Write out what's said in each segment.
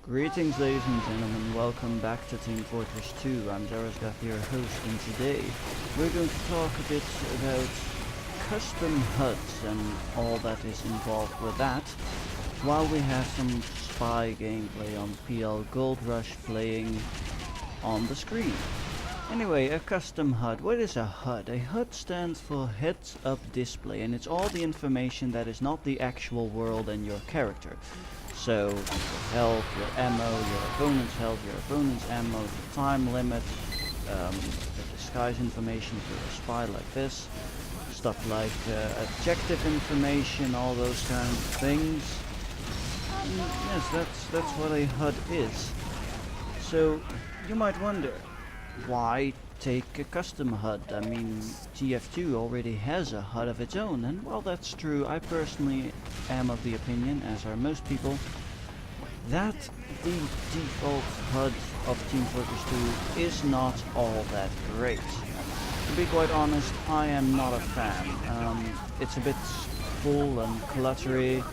Greetings ladies and gentlemen, welcome back to Team Fortress 2. I'm Jarosgath, your host, and today we're going to talk a bit about custom HUDs and all that is involved with that, while we have some spy gameplay on PL Gold Rush playing on the screen. Anyway, a custom HUD. What is a HUD? A HUD stands for Heads Up Display, and it's all the information that is not the actual world and your character. So, your health, your ammo, your opponent's health, your opponent's ammo, the time limit, the disguise information for a spy like this, stuff like objective information, all those kind of things. And yes, that's what a HUD is. So, you might wonder, why take a custom HUD? I mean, TF2 already has a HUD of its own, and while that's true, I personally am of the opinion, as are most people, that the default HUD of Team Fortress 2 is not all that great. To be quite honest, I am not a fan. It's a bit full and cluttery.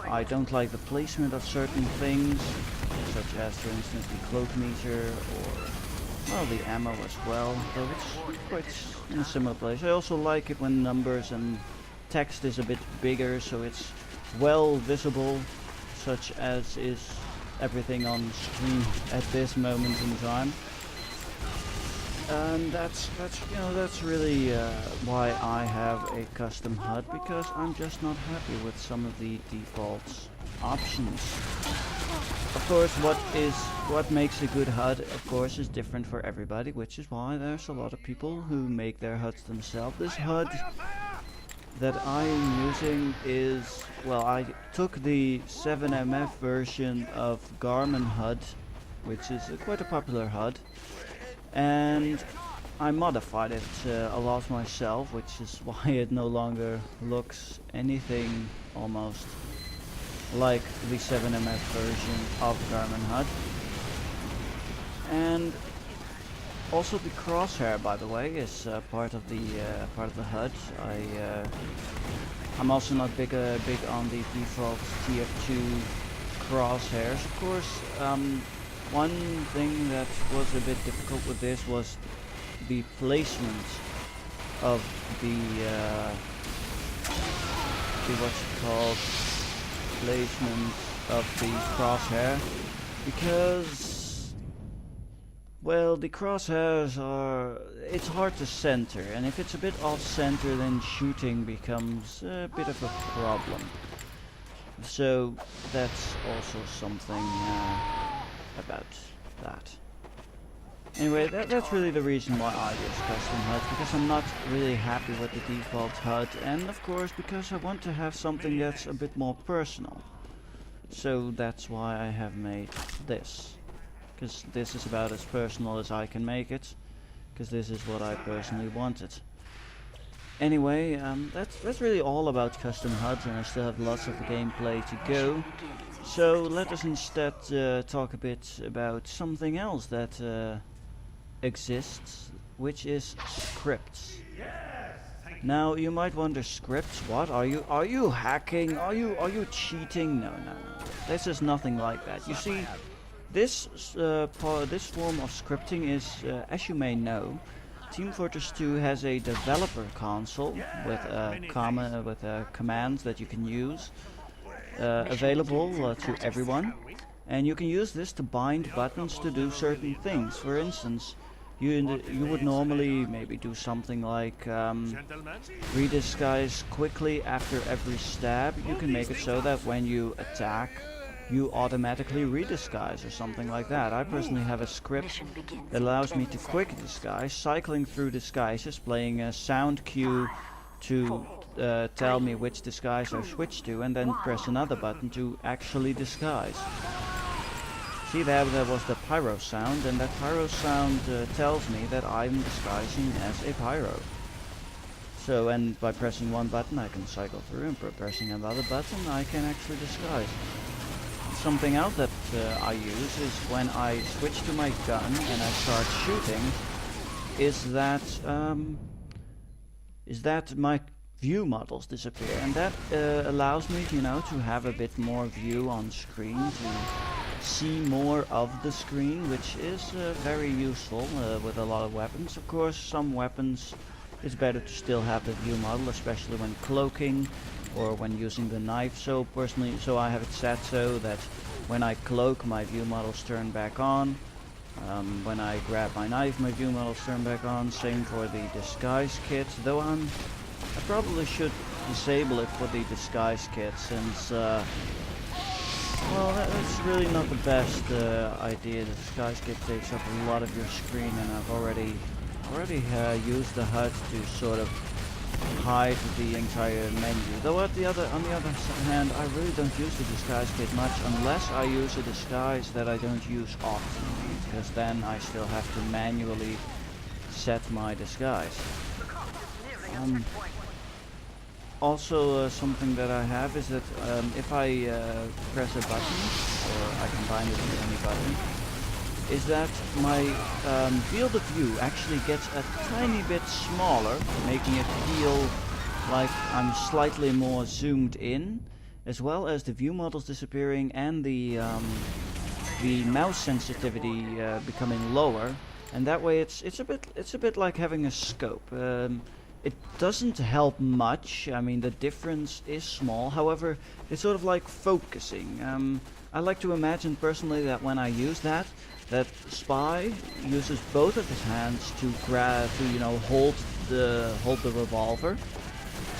I don't like the placement of certain things, such as, for instance, the cloak meter or well, the ammo as well, though it's quite in a similar place. I also like it when numbers and text is a bit bigger, so it's well visible, such as is everything on screen at this moment in time. And that's really why I have a custom HUD, because I'm just not happy with some of the default options. Of course, what makes a good HUD, of course, is different for everybody, which is why there's a lot of people who make their HUDs themselves. This HUD that I'm using is, well, I took the 7MF version of Garmin HUD, which is quite a popular HUD, and I modified it a lot myself, which is why it no longer looks anything almost like the 7MF version of Garmin HUD. And also the crosshair, by the way, is part of the HUD. I'm also not big on the default TF2 crosshairs. Of course, one thing that was a bit difficult with this was the placement of the what's it called? Placement of the crosshair, because, well, the crosshairs it's hard to center, and if it's a bit off center, then shooting becomes a bit of a problem. So that's also something about that. Anyway, that's really the reason why I use custom HUDs, because I'm not really happy with the default HUD, and of course because I want to have something that's a bit more personal. So that's why I have made this, because this is about as personal as I can make it, because this is what I personally wanted. Anyway, that's really all about custom HUDs, and I still have lots of gameplay to go. So let us instead talk a bit about something else that exists, which is scripts. Now you might wonder, scripts? What are you hacking? Are you cheating? No. This is nothing like that. You see, this form of scripting is, as you may know, Team Fortress 2 has a developer console with commands that you can use available to everyone, and you can use this to bind buttons to do certain things. For instance, you would normally maybe do something like redisguise quickly after every stab. You can make it so that when you attack, you automatically redisguise or something like that. I personally have a script that allows me to quick disguise, cycling through disguises, playing a sound cue to tell me which disguise I switch to, and then press another button to actually disguise. See, there was the Pyro sound, and that Pyro sound tells me that I'm disguising as a Pyro. So, and by pressing one button I can cycle through, and by pressing another button I can actually disguise. Something else that I use is when I switch to my gun and I start shooting, is that my view models disappear, and that allows me, to have a bit more view on screen, to see more of the screen, which is very useful with a lot of weapons. Of course, some weapons it's better to still have the view model, especially when cloaking or when using the knife. So personally, I have it set so that when I cloak, my view models turn back on. When I grab my knife, my view models turn back on. Same for the disguise kit, though I probably should disable it for the disguise kit, since well, that's really not the best idea. The disguise kit takes up a lot of your screen, and I've already used the HUD to sort of hide the entire menu. Though on the other hand, I really don't use the disguise kit much unless I use a disguise that I don't use often, because then I still have to manually set my disguise. Also, something that I have is that if I press a button, or I combine it with any button, is that my field of view actually gets a tiny bit smaller, making it feel like I'm slightly more zoomed in, as well as the view models disappearing and the mouse sensitivity becoming lower. And that way, it's a bit like having a scope. It doesn't help much. I mean, the difference is small. However, it's sort of like focusing. I like to imagine personally that when I use that Spy uses both of his hands to hold the revolver,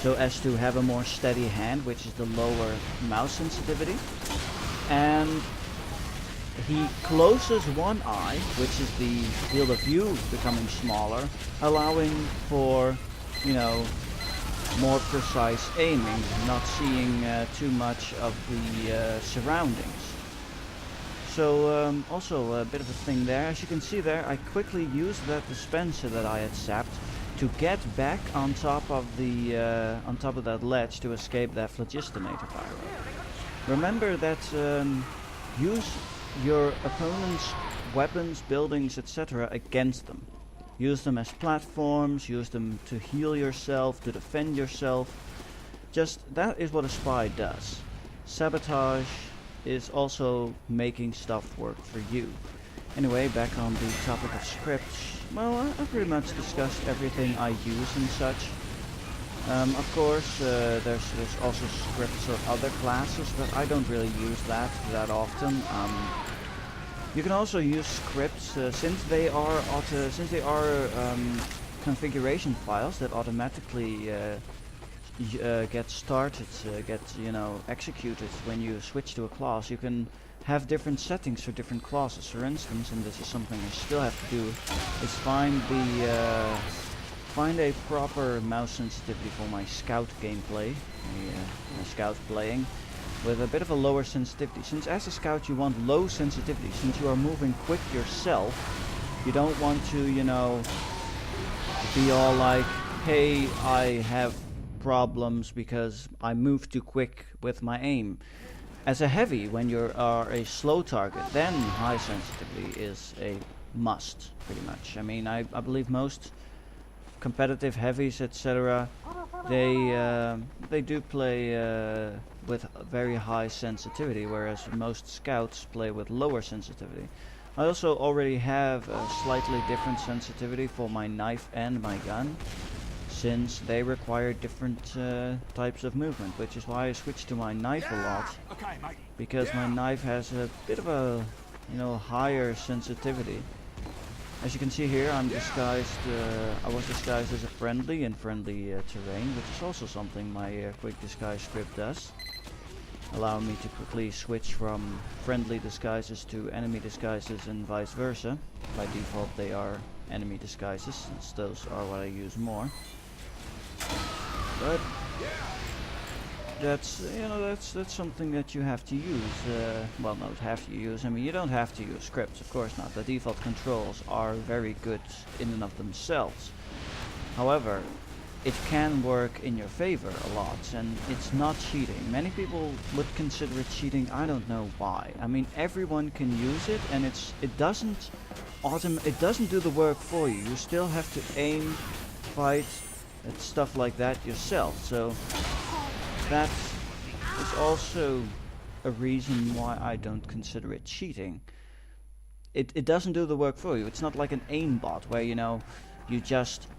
so as to have a more steady hand, which is the lower mouse sensitivity, and he closes one eye, which is the field of view becoming smaller, allowing for more precise aiming, not seeing too much of the surroundings. So also a bit of a thing there. As you can see there, I quickly used that dispenser that I had sapped to get back on top of that ledge to escape that phlogistinator pyro. Remember that use your opponent's weapons, buildings, etc. against them. Use them as platforms, use them to heal yourself, to defend yourself. Just that is what a spy does. Sabotage is also making stuff work for you. Anyway, back on the topic of scripts. Well, I've pretty much discussed everything I use and such. Of course, there's also scripts for other classes, but I don't really use that often. You can also use scripts since they are configuration files that automatically get started, executed when you switch to a class. You can have different settings for different classes. For instance, and this is something I still have to do, is find a proper mouse sensitivity for my scout gameplay, my scout playing, with a bit of a lower sensitivity. Since as a scout you want low sensitivity, since you are moving quick yourself, you don't want to, be all like, hey, I have problems because I move too quick with my aim. As a heavy, when you are a slow target, then high sensitivity is a must, pretty much. I mean, I believe most competitive heavies, etc., they do play with very high sensitivity, whereas most scouts play with lower sensitivity. I also already have a slightly different sensitivity for my knife and my gun, since they require different types of movement, which is why I switched to my knife a lot, because my knife has a bit of a higher sensitivity. As you can see here, I was disguised as a friendly in friendly terrain, which is also something my quick disguise script does, allowing me to quickly switch from friendly disguises to enemy disguises and vice versa. By default they are enemy disguises, since those are what I use more. But that's something that you have to use. Well, not have to use. I mean, you don't have to use scripts, of course not. The default controls are very good in and of themselves. However, it can work in your favor a lot, and it's not cheating. Many people would consider it cheating. I don't know why. I mean, everyone can use it, and it doesn't do the work for you. You still have to aim, fight, and stuff like that yourself. So that is also a reason why I don't consider it cheating. It doesn't do the work for you. It's not like an aimbot where, you know, you just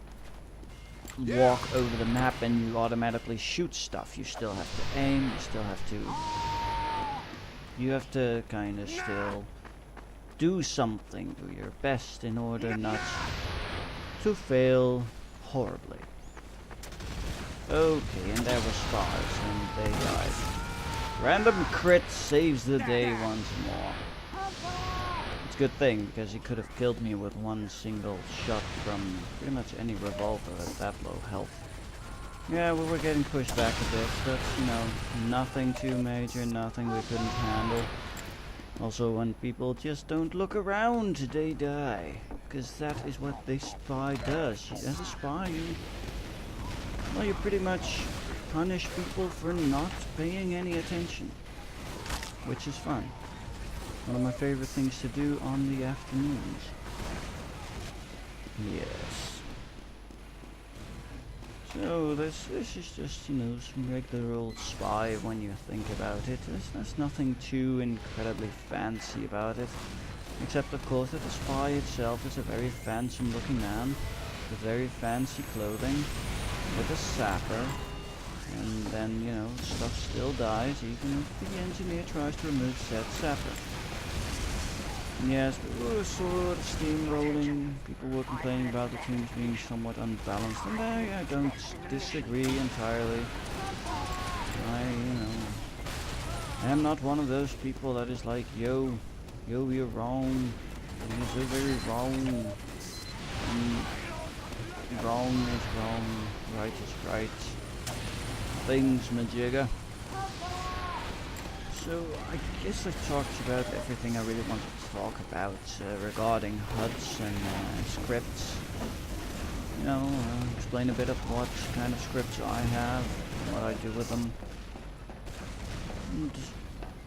walk over the map and you automatically shoot stuff. You still have to aim, you still have to... You have to kind of still do something, do your best in order not to fail horribly. Okay, and there were spies and they died. Random crit saves the day once more. It's a good thing because he could have killed me with one single shot from pretty much any revolver at that low health. Yeah, we were getting pushed back a bit, but you know, nothing too major, nothing we couldn't handle. Also, when people just don't look around, they die. Because that is what this spy does. As a spy, you pretty much punish people for not paying any attention. Which is fun. One of my favorite things to do on the afternoons. Yes. So this is just, you know, some regular old spy when you think about it. There's nothing too incredibly fancy about it. Except of course that the spy itself is a very fancy looking man with very fancy clothing, with a sapper, and then, you know, stuff still dies even if the engineer tries to remove said sapper. Yes, we were sort of steamrolling. People were complaining about the teams being somewhat unbalanced, and I don't disagree entirely. I am not one of those people that is like, yo, you're wrong. You're so very wrong. Wrong is wrong. Right is right. Things, majigger. So I guess I talked about everything I really wanted to talk about regarding HUDs and scripts. You know, explain a bit of what kind of scripts I have, what I do with them. And,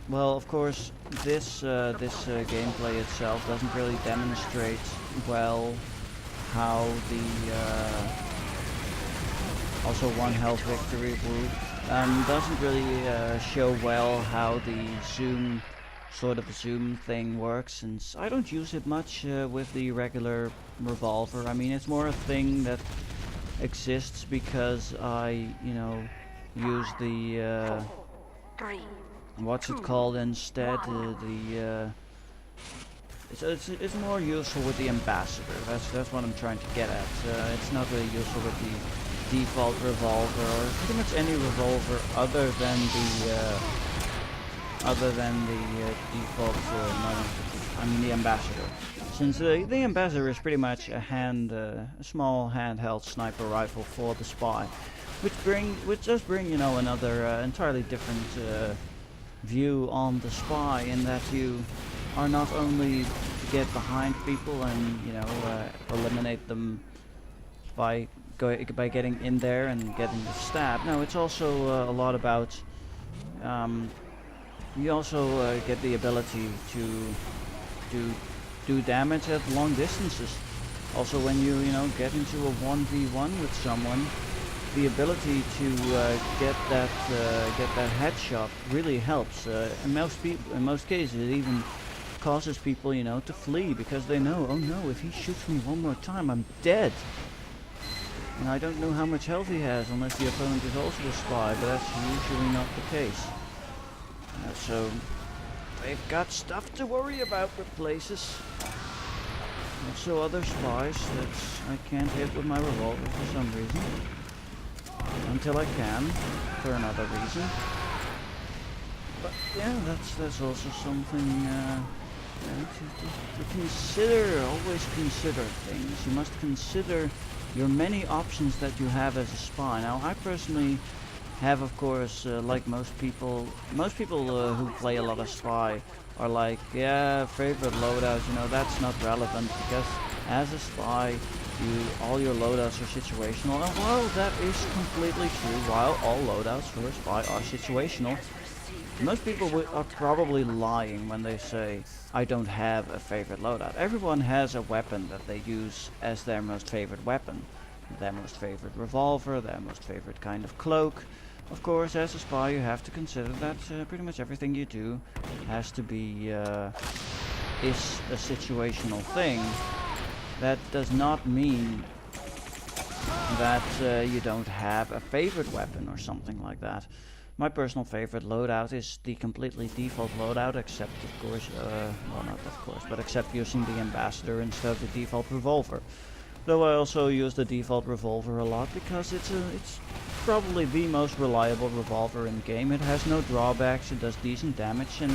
well, of course, this gameplay itself doesn't really demonstrate well how the also one health victory whoop. Doesn't really show well how the zoom thing works, and I don't use it much with the regular revolver. I mean, it's more a thing that exists because I, you know, use the what's it called instead? It's more useful with the ambassador. That's what I'm trying to get at. It's not really useful with the default revolver, or pretty much any revolver other than the default. I mean the ambassador, since the ambassador is pretty much a small handheld sniper rifle for the spy, which does bring, you know, another entirely different view on the spy, in that you are not only to get behind people and, you know, eliminate them by getting in there and getting the stab. No, it's also a lot about you also get the ability to do damage at long distances. Also, when you know, get into a 1v1 with someone, the ability to get that headshot really helps. In most cases, it even causes people, you know, to flee, because they know, oh no, if he shoots me one more time, I'm dead. And I don't know how much health he has, unless the opponent is also a spy, but that's usually not the case. So, they've got stuff to worry about with places. Also other spies that I can't hit with my revolver for some reason. Until I can, for another reason. But yeah, that's also something to consider. Always consider things. You must consider your many options that you have as a spy. Now, I personally have, of course, like most people who play a lot of spy are like, yeah, favorite loadout, you know, that's not relevant, because as a spy, all your loadouts are situational. And while that is completely true, while all loadouts for a spy are situational, most people are probably lying when they say, I don't have a favorite loadout. Everyone has a weapon that they use as their most favorite weapon. Their most favorite revolver, their most favorite kind of cloak, Of course, as a spy, you have to consider that pretty much everything you do has to be is a situational thing. That does not mean that you don't have a favorite weapon or something like that. My personal favorite loadout is the completely default loadout, except of course, well not of course, but except using the Ambassador instead of the default revolver. Though I also use the default revolver a lot because it's probably the most reliable revolver in the game. It has no drawbacks, it does decent damage, and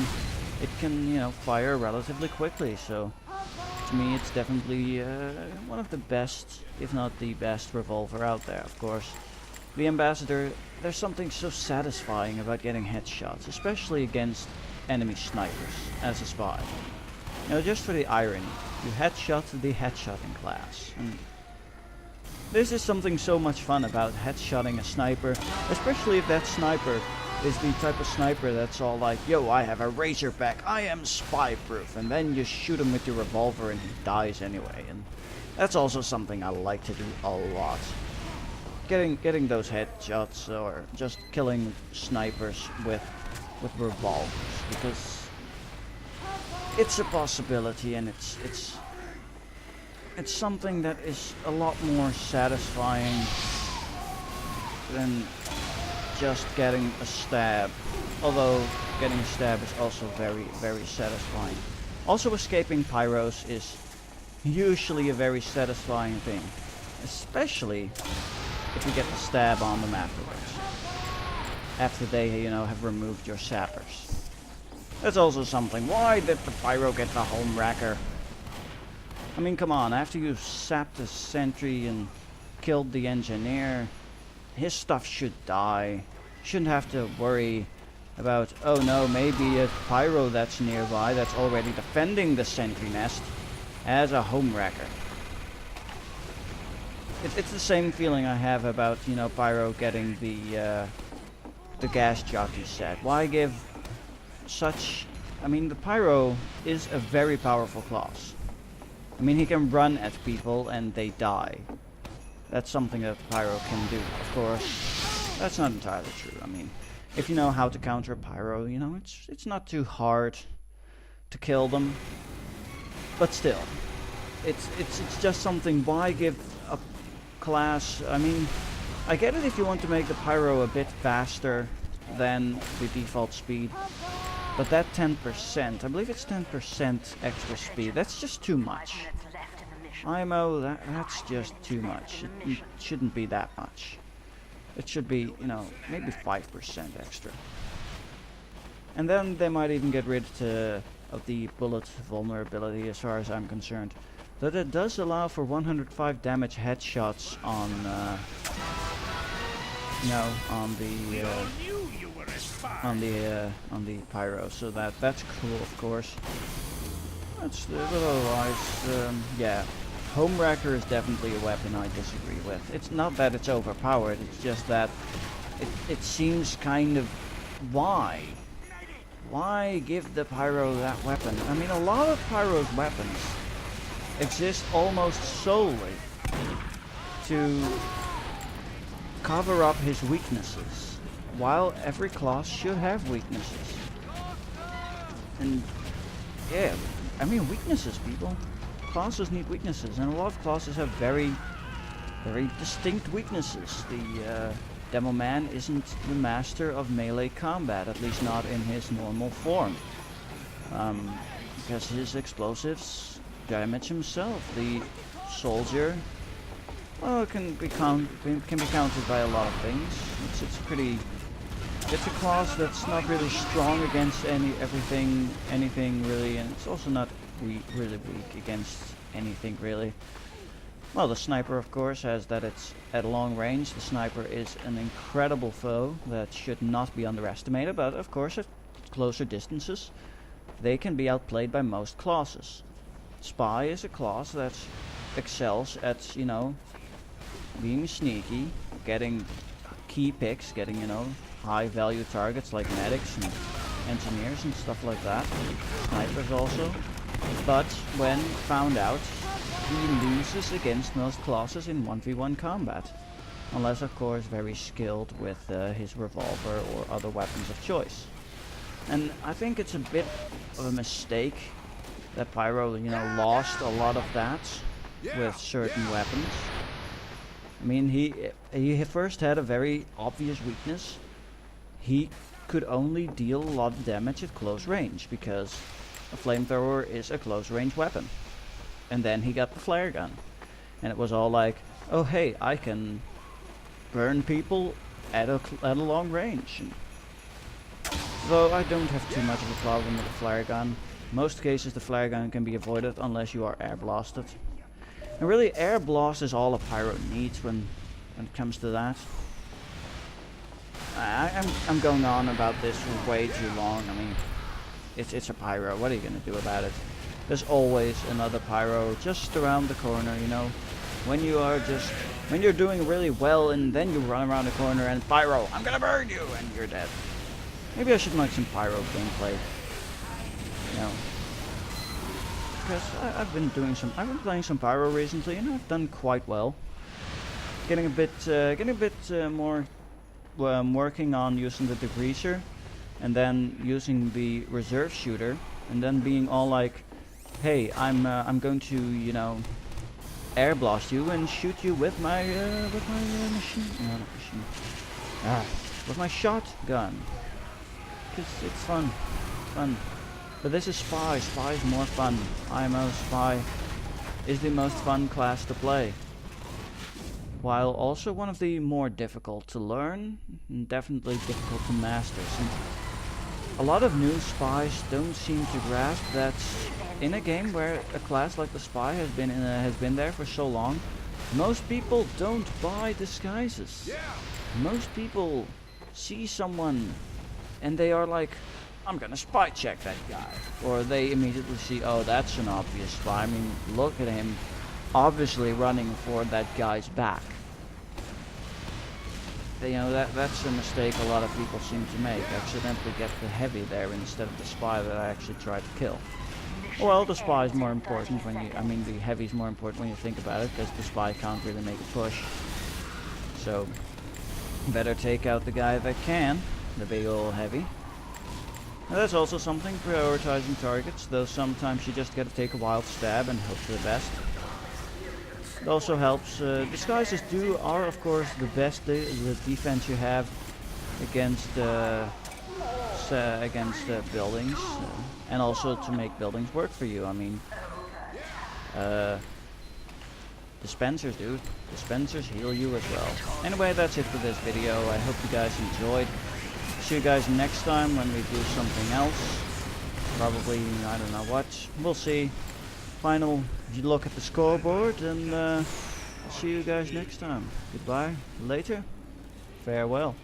it can, you know, fire relatively quickly. So to me, it's definitely one of the best, if not the best, revolver out there. Of course, the Ambassador, there's something so satisfying about getting headshots, especially against enemy snipers as a spy. You know, just for the irony, you headshot the headshotting class. And this is something so much fun about headshotting a sniper, especially if that sniper is the type of sniper that's all like, yo, I have a razorback, I am spy-proof, and then you shoot him with your revolver and he dies anyway. And that's also something I like to do a lot. Getting those headshots, or just killing snipers with revolvers, because it's a possibility, and it's something that is a lot more satisfying than just getting a stab. Although getting a stab is also very, very satisfying. Also, escaping Pyros is usually a very satisfying thing, especially if you get the stab on them afterwards, after they, you know, have removed your sappers. That's also something. Why did the Pyro get the home wrecker? I mean, come on, after you sapped the sentry and killed the engineer, his stuff should die. Shouldn't have to worry about, oh no, maybe a Pyro that's nearby that's already defending the sentry nest as a home wrecker. It's the same feeling I have about, you know, Pyro getting the gas jockey set. Why give such... I mean, the Pyro is a very powerful class. I mean, he can run at people and they die. That's something that Pyro can do. Of course, that's not entirely true. I mean, if you know how to counter Pyro, you know, it's not too hard to kill them. But still, it's just something. Why give a class... I mean, I get it if you want to make the Pyro a bit faster than the default speed. But that 10%, I believe it's 10% extra speed, that's just too much. IMO, that's just too much. It shouldn't be that much. It should be, you know, maybe 5% extra. And then they might even get rid of the bullet vulnerability, as far as I'm concerned. Though it does allow for 105 damage headshots on, you know, on the Pyro, so that's cool, of course. That's but otherwise, yeah, home wrecker is definitely a weapon I disagree with. It's not that it's overpowered; it's just that it seems kind of why give the Pyro that weapon? I mean, a lot of Pyro's weapons exist almost solely to cover up his weaknesses. While every class should have weaknesses. And yeah, I mean, weaknesses, people. Classes need weaknesses, and a lot of classes have very, very distinct weaknesses. The Demo Man isn't the master of melee combat, at least not in his normal form. Because his explosives damage himself. The Soldier, well, it can be countered by a lot of things. It's a class that's not really strong against anything really, and it's also not really weak against anything really. Well, the Sniper, of course, has that it's at long range. The Sniper is an incredible foe that should not be underestimated, but of course at closer distances they can be outplayed by most classes. Spy is a class that excels at, you know, being sneaky, getting key picks, getting, you know, high value targets like medics and engineers and stuff like that. Snipers also. But when found out, he loses against most classes in 1v1 combat. unless of course very skilled with his revolver or other weapons of choice. And I think it's a bit of a mistake that Pyro, you know, lost a lot of that with certain weapons. I mean, he first had a very obvious weakness. He could only deal a lot of damage at close range because a flamethrower is a close range weapon. And then he got the flare gun, and it was all like, oh hey, I can burn people at a long range. Though I don't have too much of a problem with the flare gun. Most cases the flare gun can be avoided unless you are air blasted. And really, air blast is all a Pyro needs when it comes to that. I'm going on about this for way too long. I mean, it's a Pyro. What are you gonna do about it? There's always another Pyro just around the corner, you know. When you're doing really well and then you run around the corner and Pyro, I'm gonna burn you, and you're dead. Maybe I should make some Pyro gameplay. You know, because I've been playing some Pyro recently, and I've done quite well. Getting a bit more. I'm working on using the degreaser, and then using the reserve shooter, and then being all like, "Hey, I'm going to, you know, air blast you and shoot you with my machine, no, not machine, with my shotgun." Cause it's fun. But this is Spy. Spy is more fun. IMO Spy is the most fun class to play, while also one of the more difficult to learn, and definitely difficult to master, since a lot of new spies don't seem to grasp that in a game where a class like the Spy has been there for so long, most people don't buy disguises. Most people see someone and they are like, I'm gonna spy check that guy. Or they immediately see, oh, that's an obvious spy. I mean, look at him obviously running for that guy's back. You know, that's a mistake a lot of people seem to make. Accidentally get the heavy there instead of the spy that I actually tried to kill. Well, the spy is more important when you, I mean, the heavy is more important when you think about it, because the spy can't really make a push. So, better take out the guy that can, the big old heavy. Now, that's also something, prioritizing targets, though sometimes you just gotta take a wild stab and hope for the best. It also helps, disguises are of course the best the defense you have against buildings, and also to make buildings work for you. I mean, dispensers, dude. Dispensers heal you as well. Anyway, that's it for this video. I hope you guys enjoyed. See you guys next time when we do something else. Probably, I don't know what. We'll see. Final look at the scoreboard, and I'll see you guys next time. Goodbye, later, farewell.